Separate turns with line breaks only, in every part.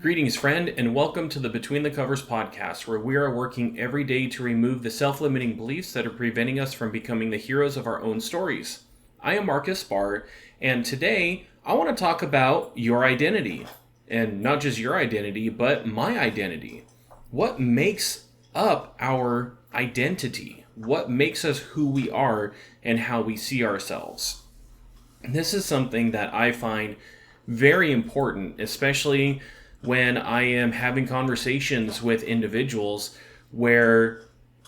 Greetings, friend, and welcome to the Between the Covers podcast, where we are working every day to remove the self-limiting beliefs that are preventing us from becoming the heroes of our own stories. I am Marcus Barr, and today I want to talk about your identity. And not just your identity, but my identity. What makes up our identity? What makes us who we are and how we see ourselves? This is something that I find very important, especially when I am having conversations with individuals where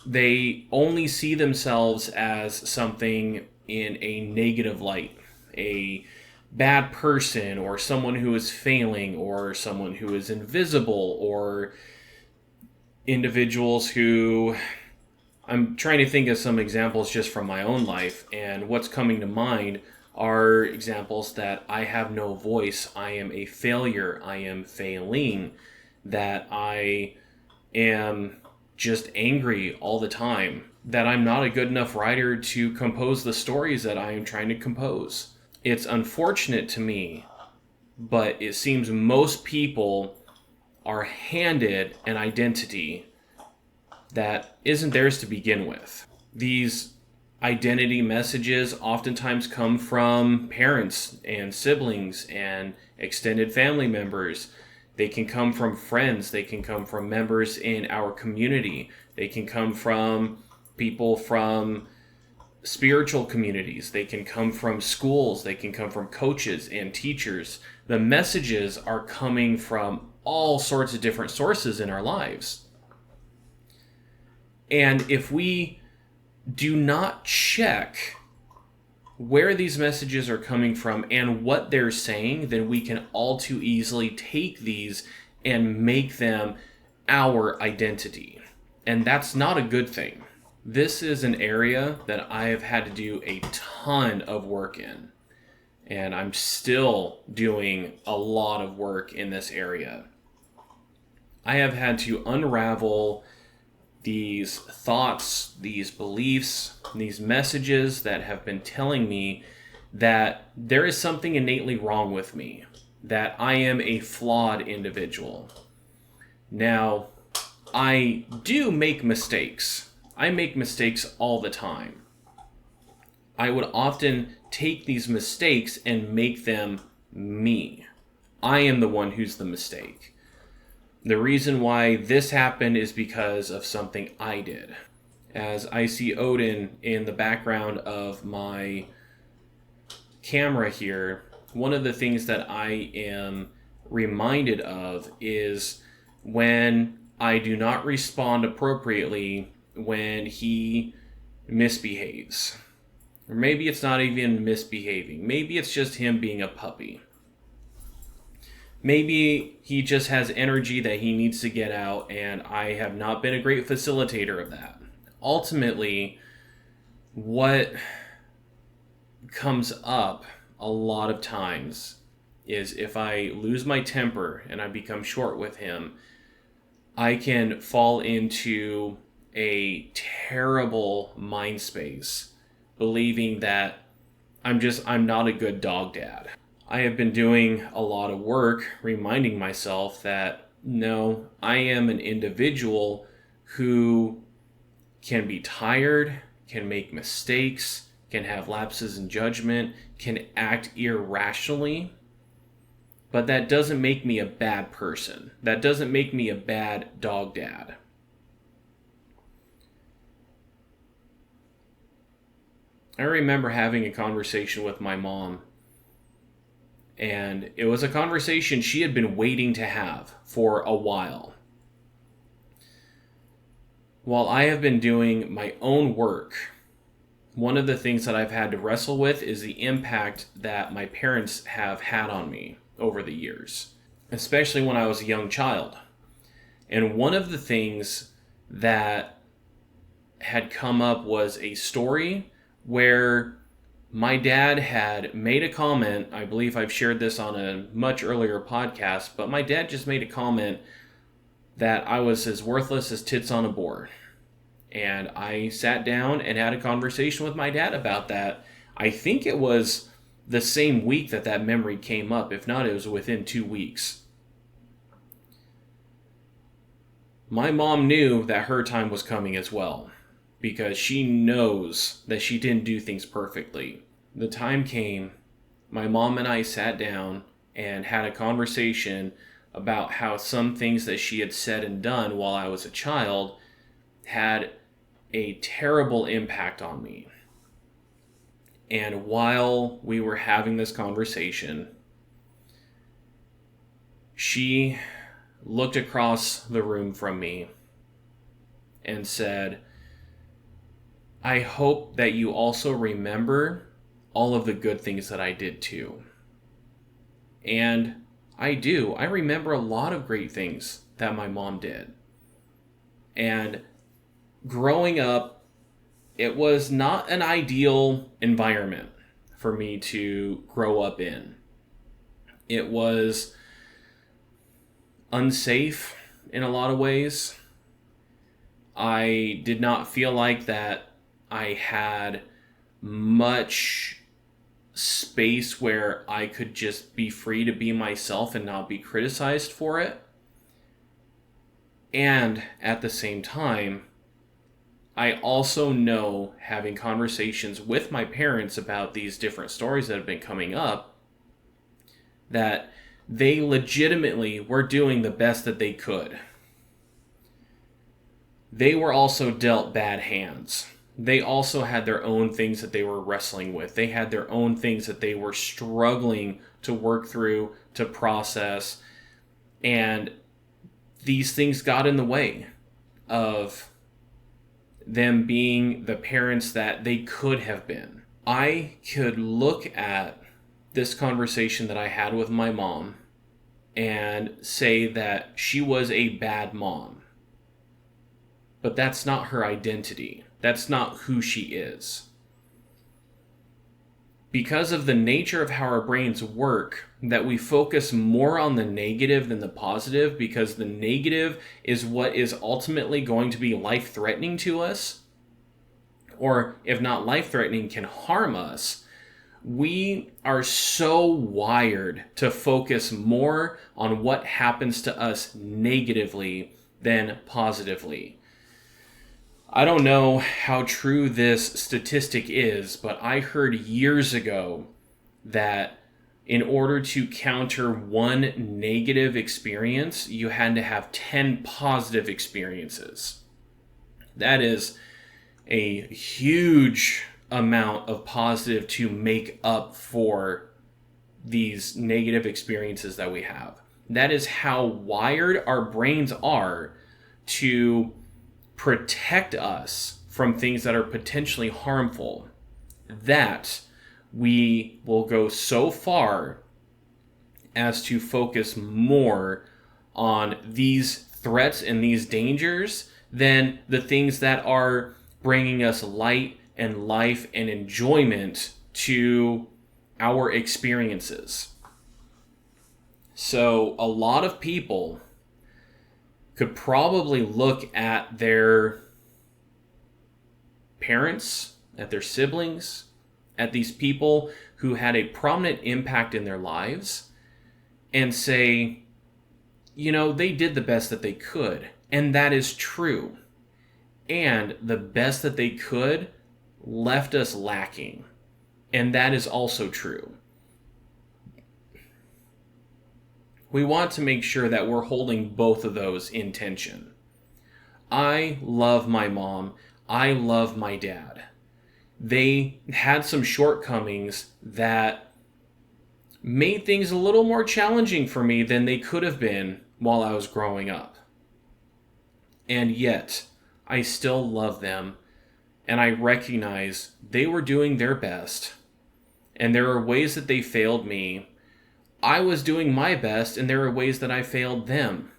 they only see themselves as something in a negative light, a bad person, or someone who is failing, or someone who is invisible, or individuals who... I'm trying to think of some examples just from my own life, and what's coming to mind are examples that I have no voice, I am a failure, I am failing, that I am just angry all the time, that I'm not a good enough writer to compose the stories that I am trying to compose. It's unfortunate to me, but it seems most people are handed an identity that isn't theirs to begin with. These identity messages oftentimes come from parents and siblings and extended family members. They can come from friends. They can come from members in our community. They can come from people from spiritual communities. They can come from schools. They can come from coaches and teachers. The messages are coming from all sorts of different sources in our lives. And if we do not check where these messages are coming from and what they're saying, then we can all too easily take these and make them our identity. And that's not a good thing. This is an area that I have had to do a ton of work in. And I'm still doing a lot of work in this area. I have had to unravel these thoughts, these beliefs, these messages that have been telling me that there is something innately wrong with me, that I am a flawed individual. Now, I do make mistakes. I make mistakes all the time. I would often take these mistakes and make them me. I am the one who's the mistake. The reason why this happened is because of something I did. As I see Odin in the background of my camera here, one of the things that I am reminded of is when I do not respond appropriately when he misbehaves. Or maybe it's not even misbehaving. Maybe it's just him being a puppy. Maybe he just has energy that he needs to get out, and I have not been a great facilitator of that. Ultimately, what comes up a lot of times is if I lose my temper and I become short with him, I can fall into a terrible mind space, believing that I'm not a good dog dad. I have been doing a lot of work reminding myself that no, I am an individual who can be tired, can make mistakes, can have lapses in judgment, can act irrationally, but that doesn't make me a bad person. That doesn't make me a bad dog dad. I remember having a conversation with my mom, and it was a conversation she had been waiting to have for a while. While I have been doing my own work, one of the things that I've had to wrestle with is the impact that my parents have had on me over the years, especially when I was a young child. And one of the things that had come up was a story where my dad had made a comment. I believe I've shared this on a much earlier podcast, but my dad just made a comment that I was as worthless as tits on a board. And I sat down and had a conversation with my dad about that. I think it was the same week that memory came up. If not, it was within 2 weeks. My mom knew that her time was coming as well, because she knows that she didn't do things perfectly. The time came, my mom and I sat down and had a conversation about how some things that she had said and done while I was a child had a terrible impact on me. And while we were having this conversation, she looked across the room from me and said, I hope that you also remember all of the good things that I did too. And I do. I remember a lot of great things that my mom did. And growing up, it was not an ideal environment for me to grow up in. It was unsafe in a lot of ways. I did not feel like that I had much space where I could just be free to be myself and not be criticized for it. And at the same time, I also know, having conversations with my parents about these different stories that have been coming up, that they legitimately were doing the best that they could. They were also dealt bad hands. They also had their own things that they were wrestling with. They had their own things that they were struggling to work through, to process. And these things got in the way of them being the parents that they could have been. I could look at this conversation that I had with my mom and say that she was a bad mom. But that's not her identity. That's not who she is. Because of the nature of how our brains work, that we focus more on the negative than the positive, because the negative is what is ultimately going to be life-threatening to us, or if not life-threatening, can harm us. We are so wired to focus more on what happens to us negatively than positively. I don't know how true this statistic is, but I heard years ago that in order to counter one negative experience, you had to have 10 positive experiences. That is a huge amount of positive to make up for these negative experiences that we have. That is how wired our brains are to protect us from things that are potentially harmful, that we will go so far as to focus more on these threats and these dangers than the things that are bringing us light and life and enjoyment to our experiences. So a lot of people could probably look at their parents, at their siblings, at these people who had a prominent impact in their lives and say, you know, they did the best that they could. And that is true. And the best that they could left us lacking. And that is also true. We want to make sure that we're holding both of those in tension. I love my mom. I love my dad. They had some shortcomings that made things a little more challenging for me than they could have been while I was growing up. And yet, I still love them, and I recognize they were doing their best, and there are ways that they failed me. I was doing my best, and there are ways that I failed them.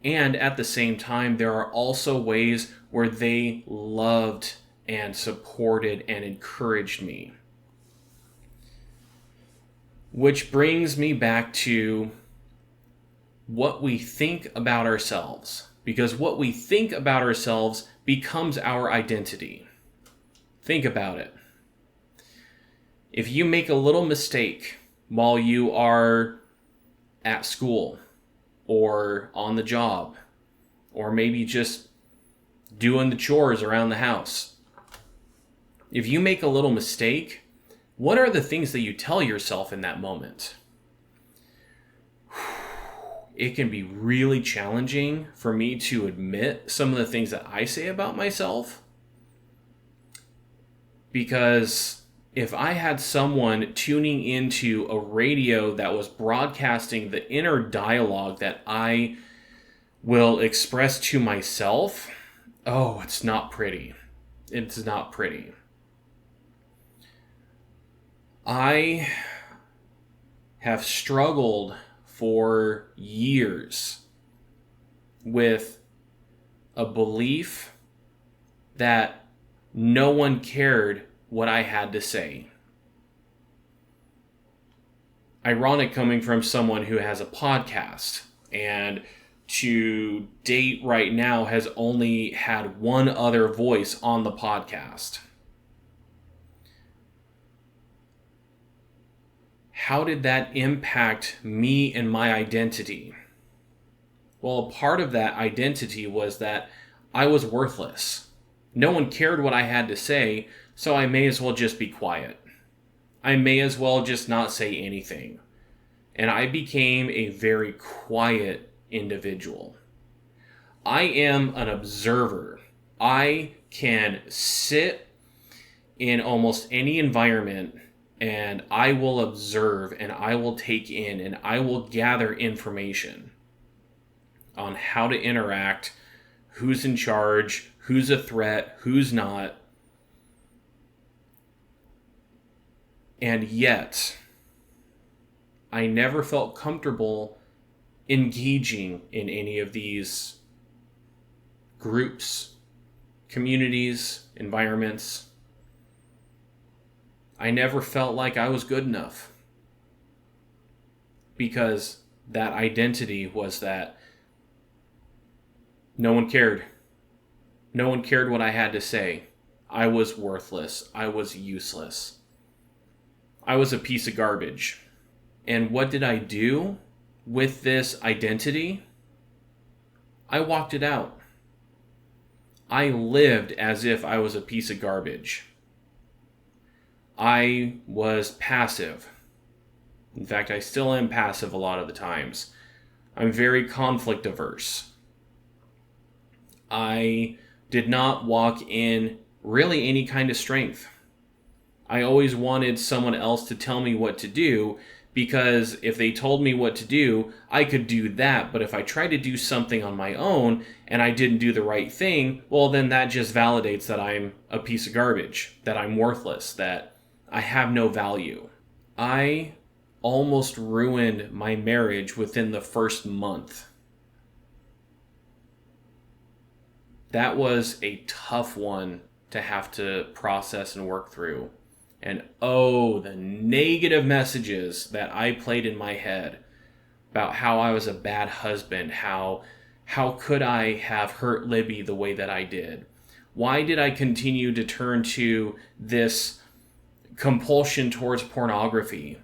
And at the same time, there are also ways where they loved and supported and encouraged me. Which brings me back to what we think about ourselves. Because what we think about ourselves becomes our identity. Think about it. If you make a little mistake while you are at school or on the job, or maybe just doing the chores around the house. If you make a little mistake, what are the things that you tell yourself in that moment? It can be really challenging for me to admit some of the things that I say about myself, because if I had someone tuning into a radio that was broadcasting the inner dialogue that I will express to myself, oh, it's not pretty. It's not pretty. I have struggled for years with a belief that no one cared what I had to say. Ironic coming from someone who has a podcast and to date right now has only had one other voice on the podcast. How did that impact me and my identity? Well, a part of that identity was that I was worthless. No one cared what I had to say, so I may as well just be quiet. I may as well just not say anything. And I became a very quiet individual. I am an observer. I can sit in almost any environment and I will observe and I will take in and I will gather information on how to interact, who's in charge, who's a threat, who's not. And yet, I never felt comfortable engaging in any of these groups, communities, environments. I never felt like I was good enough, because that identity was that no one cared. No one cared what I had to say. I was worthless. I was useless. I was a piece of garbage. And what did I do with this identity? I walked it out. I lived as if I was a piece of garbage. I was passive. In fact, I still am passive a lot of the times. I'm very conflict averse. I did not walk in really any kind of strength. I always wanted someone else to tell me what to do, because if they told me what to do, I could do that. But if I tried to do something on my own and I didn't do the right thing, well, then that just validates that I'm a piece of garbage, that I'm worthless, that I have no value. I almost ruined my marriage within the first month. That was a tough one to have to process and work through. And oh, the negative messages that I played in my head about how I was a bad husband, how could I have hurt Libby the way that I did? Why did I continue to turn to this compulsion towards pornography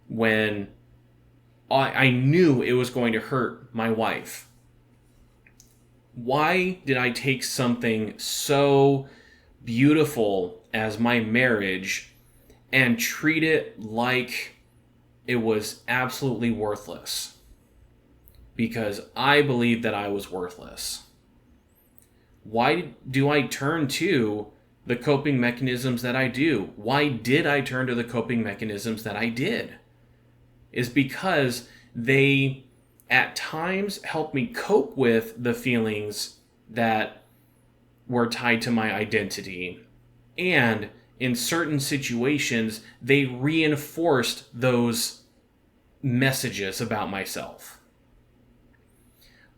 when I knew it was going to hurt my wife? Why did I take something so beautiful as my marriage and treat it like it was absolutely worthless? Because I believed that I was worthless. Why do I turn to the coping mechanisms that I do? Why did I turn to the coping mechanisms that I did? Is because they at times help me cope with the feelings that were tied to my identity. And in certain situations, they reinforced those messages about myself.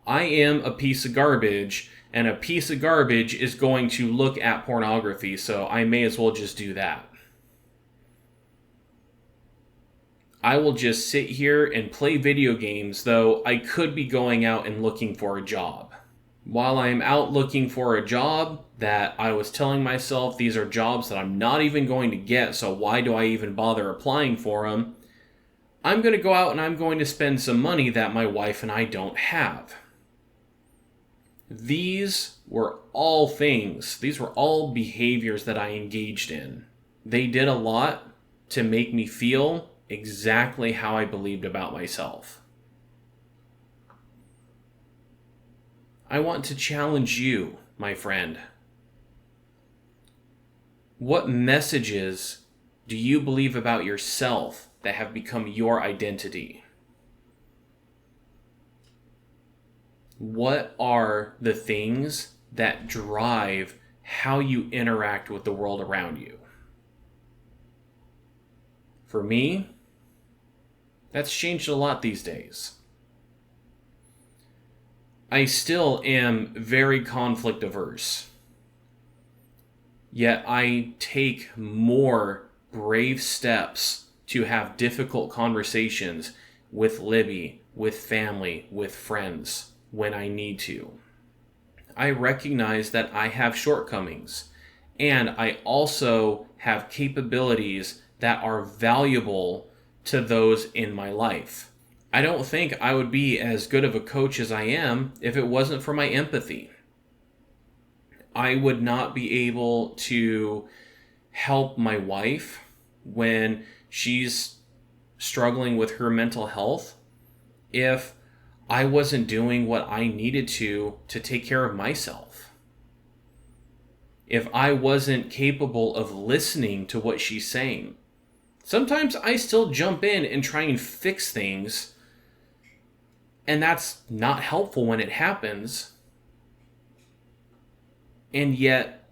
I am a piece of garbage, and a piece of garbage is going to look at pornography, so I may as well just do that. I will just sit here and play video games, though I could be going out and looking for a job. While I'm out looking for a job that I was telling myself these are jobs that I'm not even going to get, so why do I even bother applying for them? I'm going to go out and I'm going to spend some money that my wife and I don't have. These were all things, these were all behaviors that I engaged in. They did a lot to make me feel exactly how I believed about myself. I want to challenge you, my friend. What messages do you believe about yourself that have become your identity? What are the things that drive how you interact with the world around you? For me, that's changed a lot these days. I still am very conflict averse. Yet I take more brave steps to have difficult conversations with Libby, with family, with friends when I need to. I recognize that I have shortcomings, and I also have capabilities that are valuable to those in my life. I don't think I would be as good of a coach as I am if it wasn't for my empathy. I would not be able to help my wife when she's struggling with her mental health if I wasn't doing what I needed to take care of myself. If I wasn't capable of listening to what she's saying. Sometimes I still jump in and try and fix things, and that's not helpful when it happens. And yet,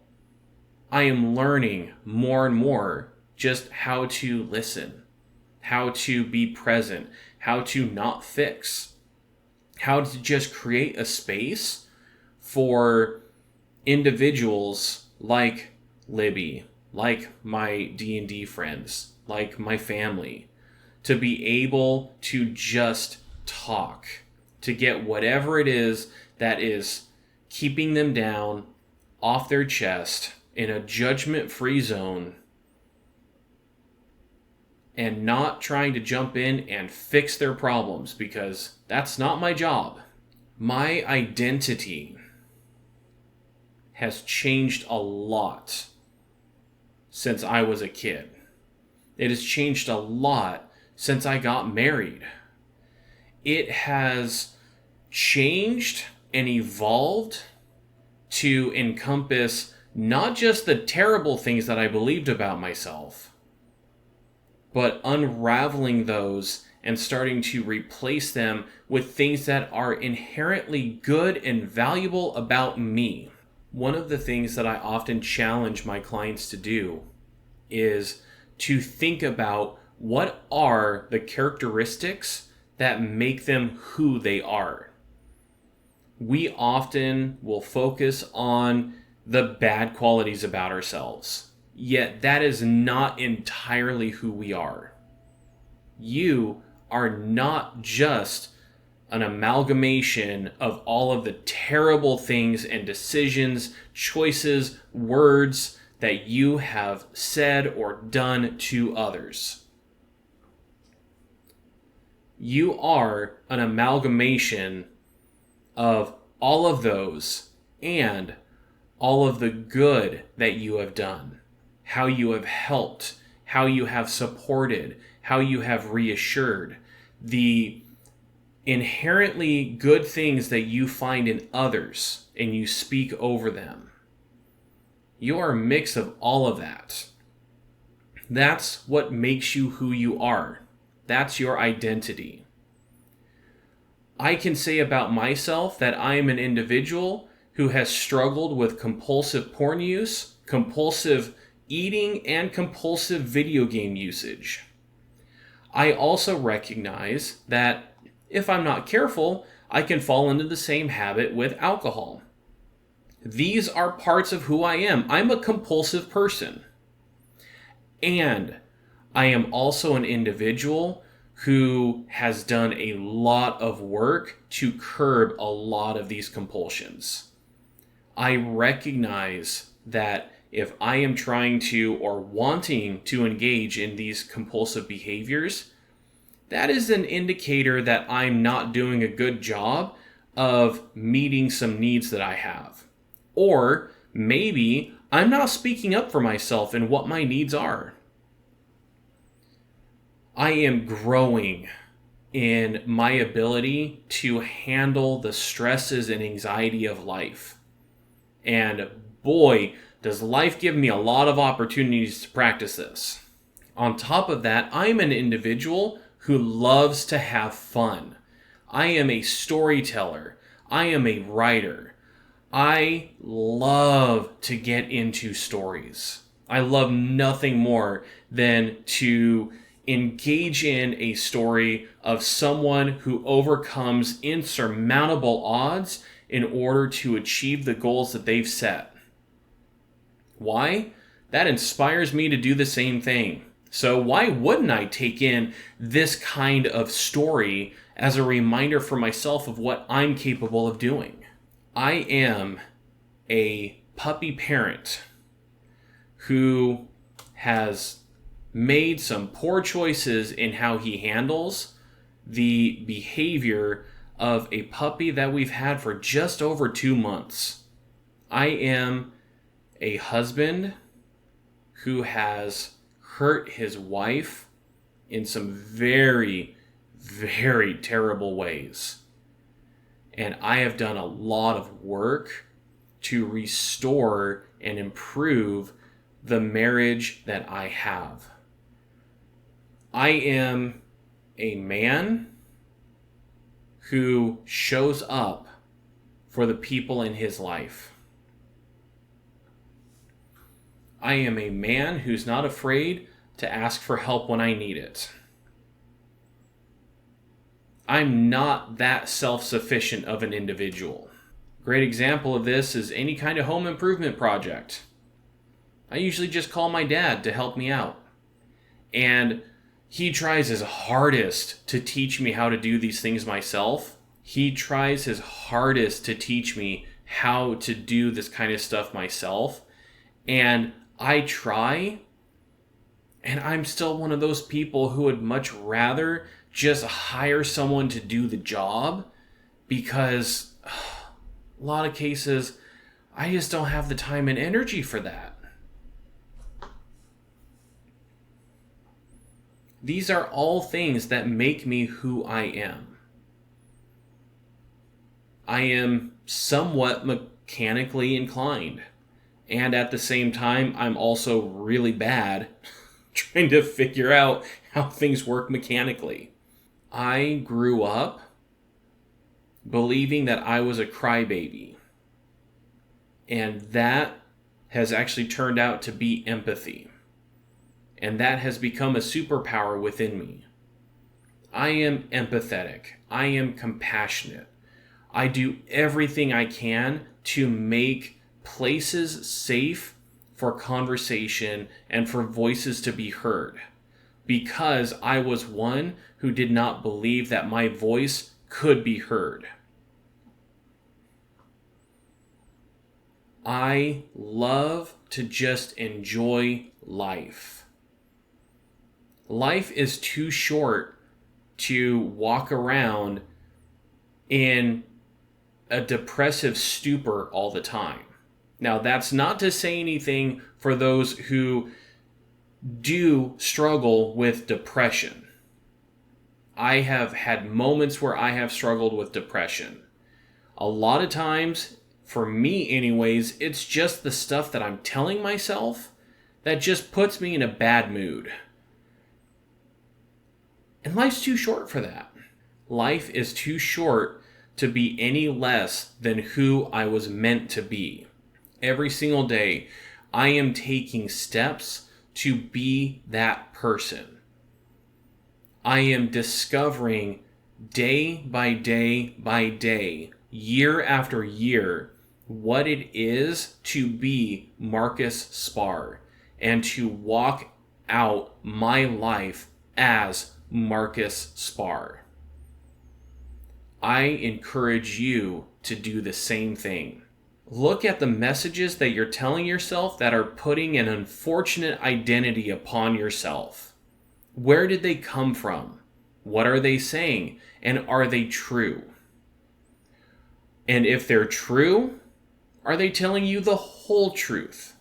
I am learning more and more just how to listen, how to be present, how to not fix, how to just create a space for individuals like Libby, like my D&D friends, like my family, to be able to just talk, to get whatever it is that is keeping them down off their chest in a judgment-free zone, and not trying to jump in and fix their problems, because that's not my job. My identity has changed a lot since I was a kid. It has changed a lot since I got married. It has changed and evolved to encompass not just the terrible things that I believed about myself, but unraveling those and starting to replace them with things that are inherently good and valuable about me. One of the things that I often challenge my clients to do is to think about what are the characteristics that make them who they are. We often will focus on the bad qualities about ourselves, yet that is not entirely who we are. You are not just an amalgamation of all of the terrible things and decisions, choices, words that you have said or done to others. You are an amalgamation of all of those and all of the good that you have done, how you have helped, how you have supported, how you have reassured, the inherently good things that you find in others and you speak over them. You are a mix of all of that. That's what makes you who you are. That's your identity. I can say about myself that I am an individual who has struggled with compulsive porn use, compulsive eating, and compulsive video game usage. I also recognize that if I'm not careful, I can fall into the same habit with alcohol. These are parts of who I am. I'm a compulsive person. And I am also an individual who has done a lot of work to curb a lot of these compulsions. I recognize that if I am trying to or wanting to engage in these compulsive behaviors, that is an indicator that I'm not doing a good job of meeting some needs that I have. Or maybe I'm not speaking up for myself and what my needs are. I am growing in my ability to handle the stresses and anxiety of life. And boy, does life give me a lot of opportunities to practice this. On top of that, I'm an individual who loves to have fun. I am a storyteller. I am a writer. I love to get into stories. I love nothing more than to engage in a story of someone who overcomes insurmountable odds in order to achieve the goals that they've set. Why? That inspires me to do the same thing. So why wouldn't I take in this kind of story as a reminder for myself of what I'm capable of doing? I am a puppy parent who has made some poor choices in how he handles the behavior of a puppy that we've had for just over 2 months. I am a husband who has hurt his wife in some very, very terrible ways. And I have done a lot of work to restore and improve the marriage that I have. I am a man who shows up for the people in his life. I am a man who's not afraid to ask for help when I need it. I'm not that self-sufficient of an individual. Great example of this is any kind of home improvement project. I usually just call my dad to help me out. And he tries his hardest to teach me how to do these things myself. He tries his hardest to teach me how to do this kind of stuff myself. And I try, and I'm still one of those people who would much rather just hire someone to do the job, because a lot of cases, I just don't have the time and energy for that. These are all things that make me who I am. I am somewhat mechanically inclined. And at the same time, I'm also really bad trying to figure out how things work mechanically. I grew up believing that I was a crybaby. And that has actually turned out to be empathy. And that has become a superpower within me. I am empathetic. I am compassionate. I do everything I can to make places safe for conversation and for voices to be heard, because I was one who did not believe that my voice could be heard. I love to just enjoy life. Life is too short to walk around in a depressive stupor all the time. Now, that's not to say anything for those who do struggle with depression. I have had moments where I have struggled with depression. A lot of times, for me anyways, it's just the stuff that I'm telling myself that just puts me in a bad mood. And life's too short for that. Life is too short to be any less than who I was meant to be. Every single day, I am taking steps to be that person. I am discovering day by day by day, year after year, what it is to be Marcus Spar and to walk out my life as Marcus Spar. I encourage you to do the same thing. Look at the messages that you're telling yourself that are putting an unfortunate identity upon yourself. Where did they come from? What are they saying? And are they true? And if they're true, are they telling you the whole truth?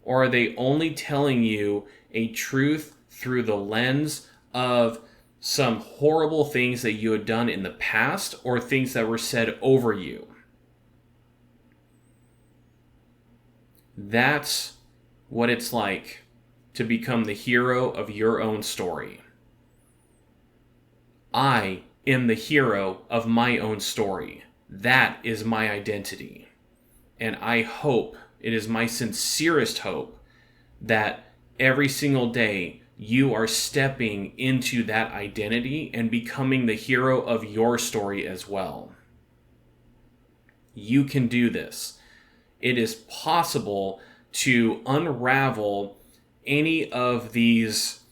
Or are they only telling you a truth through the lens of some horrible things that you had done in the past or things that were said over you? That's what it's like to become the hero of your own story. I am the hero of my own story. That is my identity. And I hope, it is my sincerest hope, that every single day you are stepping into that identity and becoming the hero of your story as well. You can do this. It is possible to unravel any of these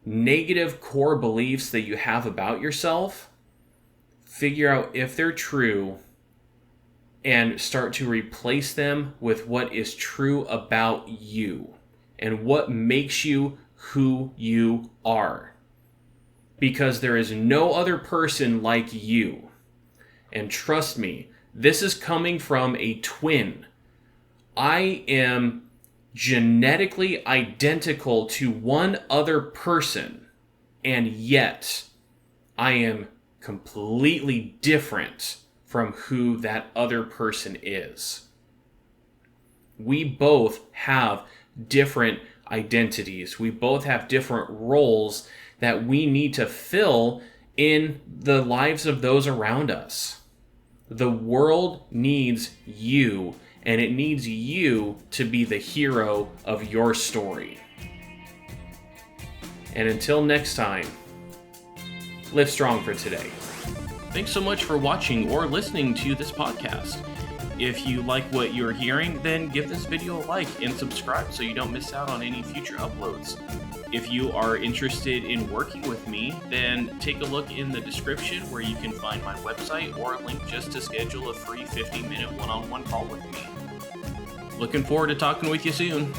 negative core beliefs that you have about yourself, figure out if they're true, and start to replace them with what is true about you and what makes you who you are. Because there is no other person like you. And trust me, this is coming from a twin. I am genetically identical to one other person, and yet I am completely different from who that other person is. We both have different identities. We both have different roles that we need to fill in the lives of those around us. The world needs you, and it needs you to be the hero of your story. And until next time, live strong for today. Thanks so much for watching or listening to this podcast. If you like what you're hearing, then give this video a like and subscribe so you don't miss out on any future uploads. If you are interested in working with me, then take a look in the description where you can find my website or a link just to schedule a free 50-minute one-on-one call with me. Looking forward to talking with you soon.